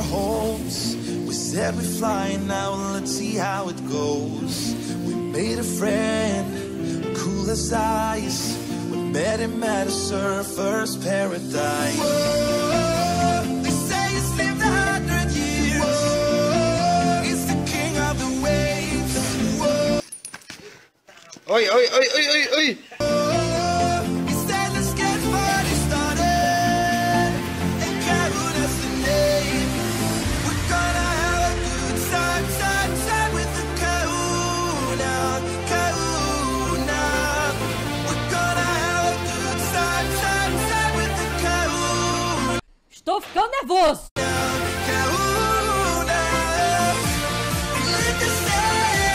homes. We said we're flying now, let's see how it goes. We made a friend, cool as ice. We met him at a surfer's paradise. Whoa, they say he's lived 100 years. Whoa, he's the king of the waves. Whoa. Oi, oi, oi, oi, oi, oi. He said let's get party started, and Karuna's the name. We're gonna have a good time with the Kahuna. We're gonna have a good time with the Kahuna. Estou ficando nervoso. Kahuna. Let the say,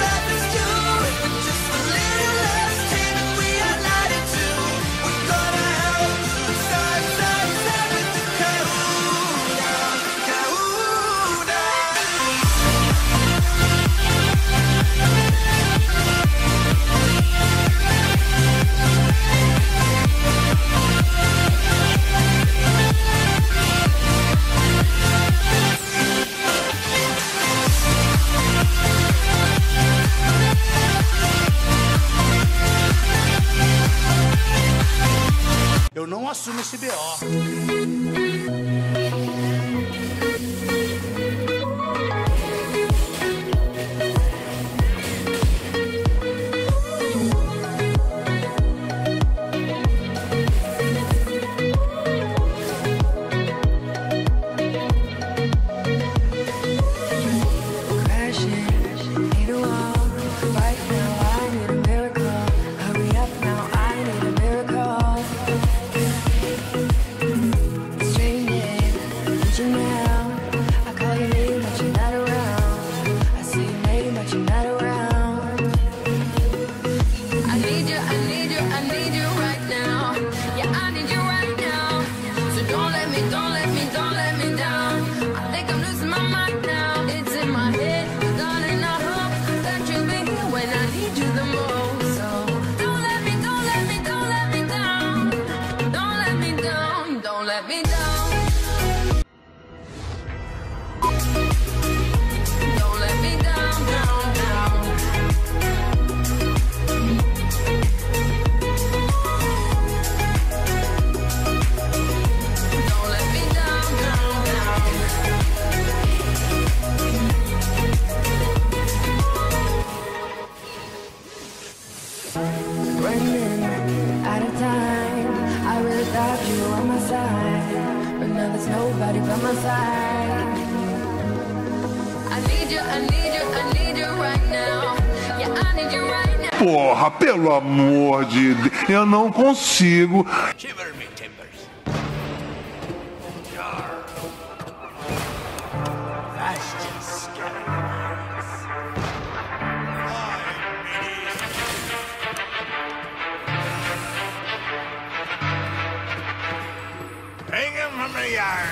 love is good, but just a little less tame, and we are lighted too. We're gonna have a good time with the Kahuna. Eu não assumo esse BO. Nobody by my side. I need you right now. Yeah, I need you right now. Porra, pelo amor de Deus, eu não consigo. Shiver me timbers. That's just scary. Bring him from the yard.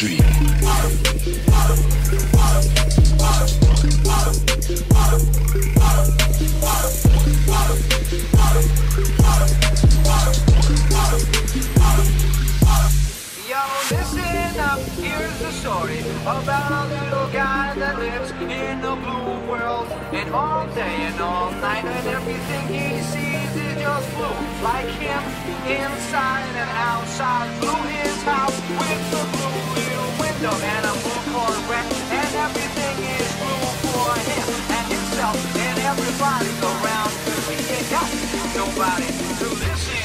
victory. Yo, listen up, here's the story about a little guy that lives in a blue world. And all day and all night and everything he sees is just blue. Like him, inside and outside. Blue his house with a blue little window and a blue Corvette. And everything is blue for him and himself and everybody around. Cause he ain't got nobody to listen.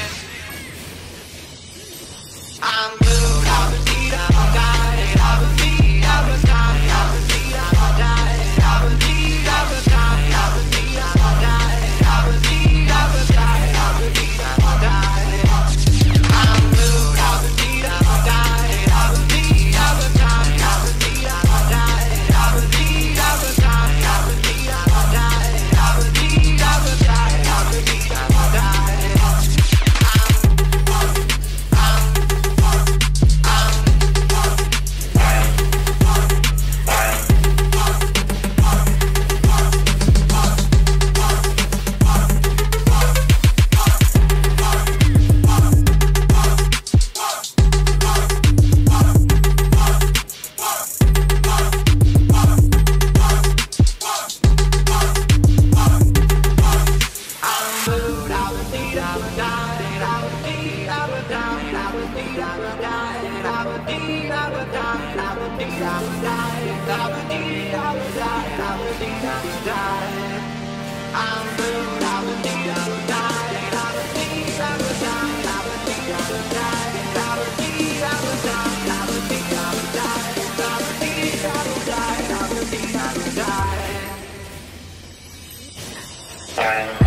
I'm blue, I'm a deed, I'm a guy, I'm a deed, I'm a guy, I'm a deed, I'm a guy, I'm a deed, I'm a guy, I'm a deed, I'm a guy, I'm a deed, I'm a guy, I'm a deed, I'm a guy. I'm blue, I'm a deed, I'm a guy, I'm a deed, I'm a guy, I'm a deed, I'm a guy, I'm a deed, I'm a guy, I'm a deed, I'm a guy, I'm a deed, I'm a guy, I'm a deed, I'm a guy. I'm